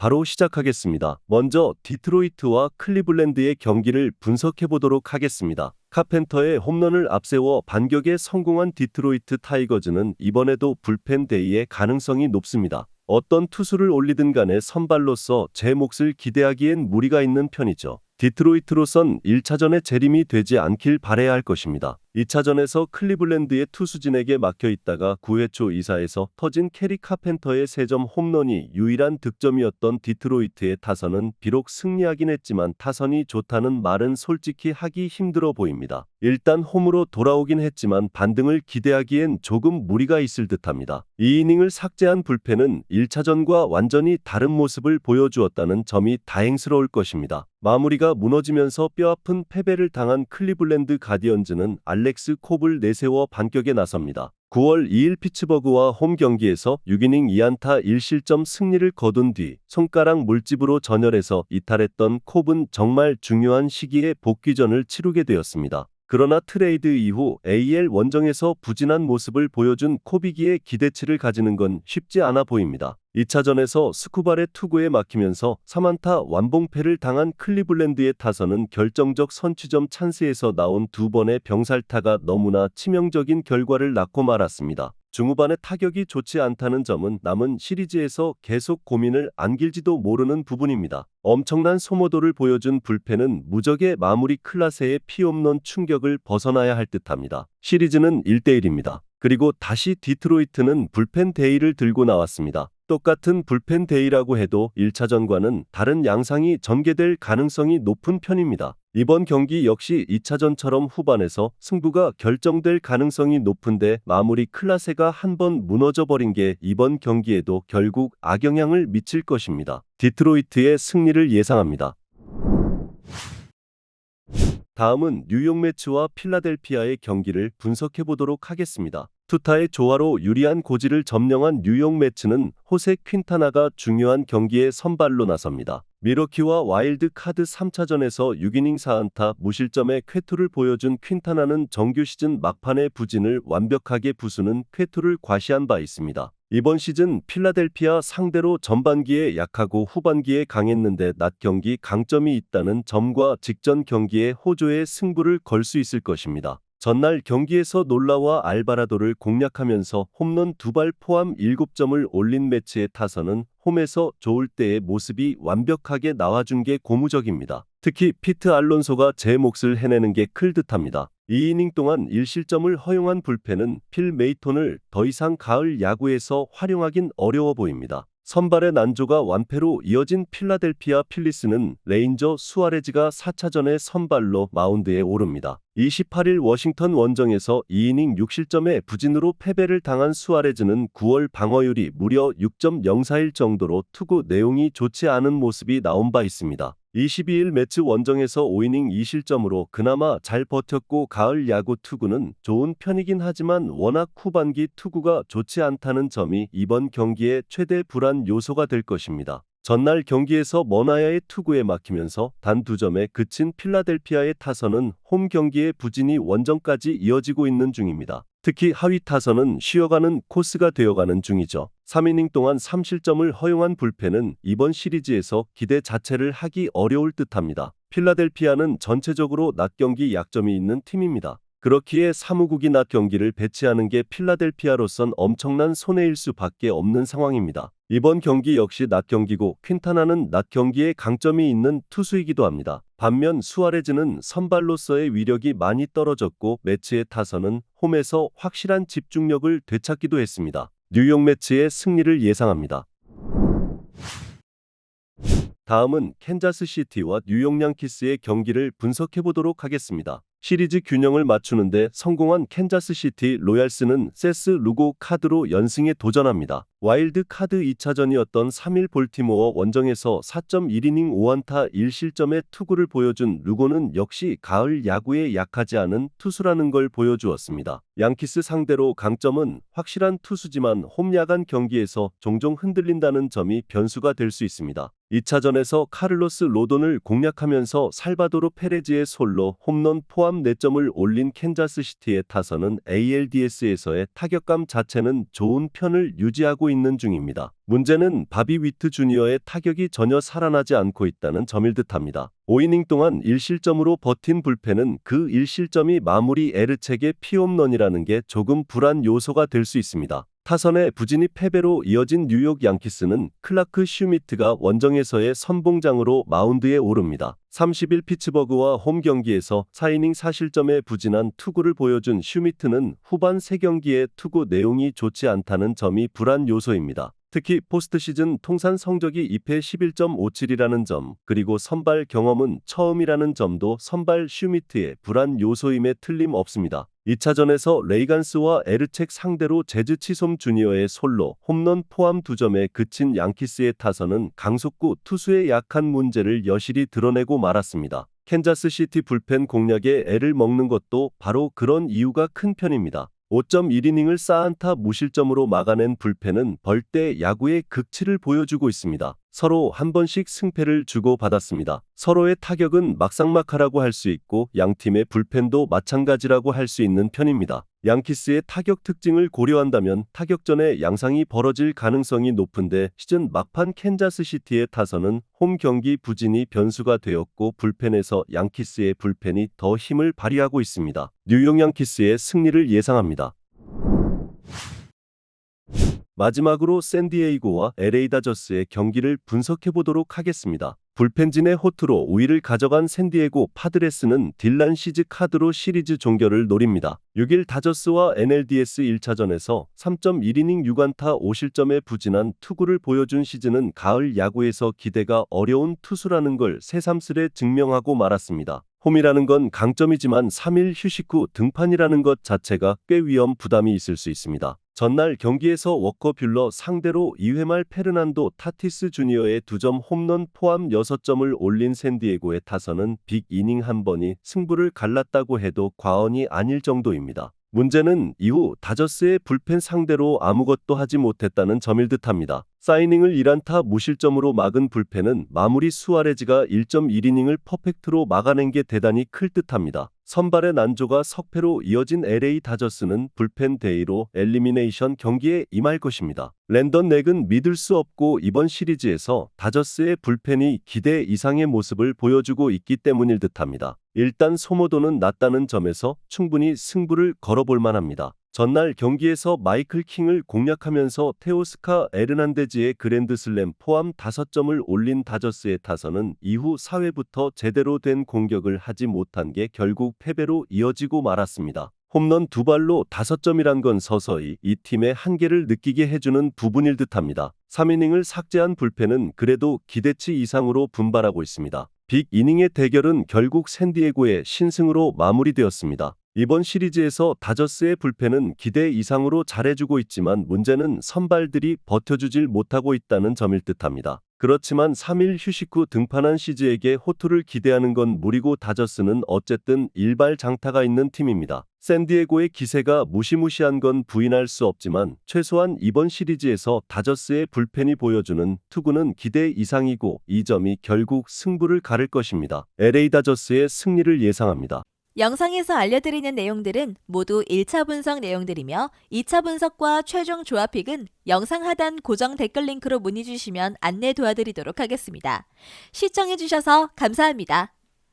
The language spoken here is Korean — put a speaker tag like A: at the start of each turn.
A: 바로 시작하겠습니다. 먼저 디트로이트와 클리블랜드의 경기를 분석해 보도록 하겠습니다. 카펜터의 홈런을 앞세워 반격에 성공한 디트로이트 타이거즈는 이번에도 불펜 데이의 가능성이 높습니다. 어떤 투수를 올리든 간에 선발로서 제 몫을 기대하기엔 무리가 있는 편이죠. 디트로이트로선 1차전에 재림이 되지 않길 바라야 할 것입니다. 2차전에서 클리블랜드의 투수진에게 막혀 있다가 9회 초 2사에서 터진 캐리 카펜터의 3점 홈런이 유일한 득점이었던 디트로이트의 타선은 비록 승리하긴 했지만 타선이 좋다는 말은 솔직히 하기 힘들어 보입니다. 일단 홈으로 돌아오긴 했지만 반등을 기대하기엔 조금 무리가 있을 듯합니다. 2이닝을 삭제한 불펜은 1차전과 완전히 다른 모습을 보여주었다는 점이 다행스러울 것입니다. 마무리가 무너지면서 뼈아픈 패배를 당한 클리블랜드 가디언즈는 알렉스 콥을 내세워 반격에 나섭니다. 9월 2일 피츠버그와 홈 경기에서 6이닝 2안타 1실점 승리를 거둔 뒤 손가락 물집으로 전열해서 이탈했던 콥은 정말 중요한 시기에 복귀전을 치르게 되었습니다. 그러나 트레이드 이후 AL 원정에서 부진한 모습을 보여준 콥이기에 기대치를 가지는 건 쉽지 않아 보입니다. 2차전에서 스쿠발의 투구에 막히면서 3안타 완봉패를 당한 클리블랜드의 타선은 결정적 선취점 찬스에서 나온 2번의 병살타가 너무나 치명적인 결과를 낳고 말았습니다. 중후반의 타격이 좋지 않다는 점은 남은 시리즈에서 계속 고민을 안길지도 모르는 부분입니다. 엄청난 소모도를 보여준 불펜은 무적의 마무리 클라세의 피홈런 충격을 벗어나야 할 듯합니다. 시리즈는 1대1입니다. 그리고 다시 디트로이트는 불펜 데이를 들고 나왔습니다. 똑같은 불펜 데이라고 해도 1차전과는 다른 양상이 전개될 가능성이 높은 편입니다. 이번 경기 역시 2차전처럼 후반에서 승부가 결정될 가능성이 높은데 마무리 클라세가 한번 무너져버린 게 이번 경기에도 결국 악영향을 미칠 것입니다. 디트로이트의 승리를 예상합니다. 다음은 뉴욕 매츠와 필라델피아의 경기를 분석해 보도록 하겠습니다. 투타의 조화로 유리한 고지를 점령한 뉴욕 매츠는 호세 퀸타나가 중요한 경기에 선발로 나섭니다. 미러키와 와일드 카드 3차전에서 6이닝 4안타 무실점의 쾌투를 보여준 퀸타나는 정규 시즌 막판의 부진을 완벽하게 부수는 쾌투를 과시한 바 있습니다. 이번 시즌 필라델피아 상대로 전반기에 약하고 후반기에 강했는데 낮 경기 강점이 있다는 점과 직전 경기에 호조의 승부를 걸 수 있을 것입니다. 전날 경기에서 놀라와 알바라도를 공략하면서 홈런 2발 포함 7점을 올린 매치의 타선은 홈에서 좋을 때의 모습이 완벽하게 나와준 게 고무적입니다. 특히 피트 알론소가 제 몫을 해내는 게 클 듯합니다. 2이닝 동안 1실점을 허용한 불펜은 필 메이톤을 더 이상 가을 야구에서 활용하긴 어려워 보입니다. 선발의 난조가 완패로 이어진 필라델피아 필리스는 레인저 수아레즈가 4차전에 선발로 마운드에 오릅니다. 28일 워싱턴 원정에서 2이닝 6실점의 부진으로 패배를 당한 수아레즈는 9월 방어율이 무려 6.041 정도로 투구 내용이 좋지 않은 모습이 나온 바 있습니다. 22일 매츠 원정에서 5이닝 2실점으로 그나마 잘 버텼고 가을 야구 투구는 좋은 편이긴 하지만 워낙 후반기 투구가 좋지 않다는 점이 이번 경기의 최대 불안 요소가 될 것입니다. 전날 경기에서 머나야의 투구에 막히면서 단 2점에 그친 필라델피아의 타선은 홈 경기의 부진이 원정까지 이어지고 있는 중입니다. 특히 하위 타선은 쉬어가는 코스가 되어가는 중이죠. 3이닝 동안 3실점을 허용한 불펜은 이번 시리즈에서 기대 자체를 하기 어려울 듯합니다. 필라델피아는 전체적으로 낮 경기 약점이 있는 팀입니다. 그렇기에 사무국이 낮 경기를 배치하는 게 필라델피아로선 엄청난 손해일 수밖에 없는 상황입니다. 이번 경기 역시 낮 경기고 퀸타나는 낮 경기에 강점이 있는 투수이기도 합니다. 반면 수아레즈는 선발로서의 위력이 많이 떨어졌고 매치의 타선은 홈에서 확실한 집중력을 되찾기도 했습니다. 뉴욕 매치의 승리를 예상합니다. 다음은 캔자스시티와 뉴욕 양키스의 경기를 분석해 보도록 하겠습니다. 시리즈 균형을 맞추는데 성공한 캔자스시티 로얄스는 세스 루고 카드로 연승에 도전합니다. 와일드 카드 2차전이었던 3일 볼티모어 원정에서 4.1이닝 5안타 1실점의 투구를 보여준 루고는 역시 가을 야구에 약하지 않은 투수라는 걸 보여주었습니다. 양키스 상대로 강점은 확실한 투수지만 홈 야간 경기에서 종종 흔들린다는 점이 변수가 될 수 있습니다. 2차전에서 카를로스 로돈을 공략하면서 살바도르 페레즈의 솔로 홈런 포함 4점을 올린 캔자스시티의 타선은 ALDS에서의 타격감 자체는 좋은 편을 유지하고 있는 중입니다. 문제는 바비 위트 주니어의 타격이 전혀 살아나지 않고 있다는 점일 듯합니다. 5이닝 동안 1실점으로 버틴 불펜은 그 1실점이 마무리 에르책의 피홈런이라는 게 조금 불안 요소가 될 수 있습니다. 타선의 부진이 패배로 이어진 뉴욕 양키스는 클라크 슈미트가 원정에서의 선봉장으로 마운드에 오릅니다. 30일 피츠버그와 홈 경기에서 4이닝 4실점의 부진한 투구를 보여준 슈미트는 후반 3경기의 투구 내용이 좋지 않다는 점이 불안 요소입니다. 특히 포스트시즌 통산 성적이 2패 11.57이라는 점, 그리고 선발 경험은 처음이라는 점도 선발 슈미트의 불안 요소임에 틀림없습니다. 2차전에서 레이간스와 에르책 상대로 제즈 치솜 주니어의 솔로 홈런 포함 2점에 그친 양키스의 타선은 강속구 투수의 약한 문제를 여실히 드러내고 말았습니다. 캔자스시티 불펜 공략에 애를 먹는 것도 바로 그런 이유가 큰 편입니다. 5.1이닝을 쌓안타 무실점으로 막아낸 불펜은 벌떼 야구의 극치를 보여주고 있습니다. 서로 한 번씩 승패를 주고받았습니다. 서로의 타격은 막상막하라고 할 수 있고 양팀의 불펜도 마찬가지라고 할 수 있는 편입니다. 양키스의 타격 특징을 고려한다면 타격전에 양상이 벌어질 가능성이 높은데 시즌 막판 캔자스시티의 타선은 홈 경기 부진이 변수가 되었고 불펜에서 양키스의 불펜이 더 힘을 발휘하고 있습니다. 뉴욕 양키스의 승리를 예상합니다. 마지막으로 샌디에이고와 LA 다저스의 경기를 분석해보도록 하겠습니다. 불펜진의 호투로 우위를 가져간 샌디에고 파드레스는 딜란 시즈 카드로 시리즈 종결을 노립니다. 6일 다저스와 NLDS 1차전에서 3.1이닝 6안타 5실점의 부진한 투구를 보여준 시즈는 가을 야구에서 기대가 어려운 투수라는 걸 새삼스레 증명하고 말았습니다. 홈이라는 건 강점이지만 3일 휴식 후 등판이라는 것 자체가 꽤 위험 부담이 있을 수 있습니다. 전날 경기에서 워커 뷰러 상대로 2회 말 페르난도 타티스 주니어의 2점 홈런 포함 6점을 올린 샌디에고의 타선은 빅 이닝 한 번이 승부를 갈랐다고 해도 과언이 아닐 정도입니다. 문제는 이후 다저스의 불펜 상대로 아무것도 하지 못했다는 점일 듯합니다. 4이닝을 1안타 무실점으로 막은 불펜은 마무리 수아레즈가 1.1이닝을 퍼펙트로 막아낸 게 대단히 클 듯합니다. 선발의 난조가 석패로 이어진 LA 다저스는 불펜 데이로 엘리미네이션 경기에 임할 것입니다. 랜던 넥은 믿을 수 없고 이번 시리즈에서 다저스의 불펜이 기대 이상의 모습을 보여주고 있기 때문일 듯합니다. 일단 소모도는 낮다는 점에서 충분히 승부를 걸어볼 만합니다. 전날 경기에서 마이클 킹을 공략하면서 테오스카 에르난데즈의 그랜드슬램 포함 5점을 올린 다저스의 타선은 이후 4회부터 제대로 된 공격을 하지 못한 게 결국 패배로 이어지고 말았습니다. 홈런 2발로 5점이란 건 서서히 이 팀의 한계를 느끼게 해주는 부분일 듯합니다. 3이닝을 삭제한 불펜은 그래도 기대치 이상으로 분발하고 있습니다. 빅 이닝의 대결은 결국 샌디에고의 신승으로 마무리되었습니다. 이번 시리즈에서 다저스의 불펜은 기대 이상으로 잘해주고 있지만 문제는 선발들이 버텨주질 못하고 있다는 점일 듯합니다. 그렇지만 3일 휴식 후 등판한 시즈에게 호투를 기대하는 건 무리고 다저스는 어쨌든 일발 장타가 있는 팀입니다. 샌디에고의 기세가 무시무시한 건 부인할 수 없지만 최소한 이번 시리즈에서 다저스의 불펜이 보여주는 투구는 기대 이상이고 이 점이 결국 승부를 가를 것입니다. LA 다저스의 승리를 예상합니다.
B: 영상에서 알려드리는 내용들은 모두 1차 분석 내용들이며 2차 분석과 최종 조합픽은 영상 하단 고정 댓글 링크로 문의 주시면 안내 도와드리도록 하겠습니다. 시청해주셔서 감사합니다.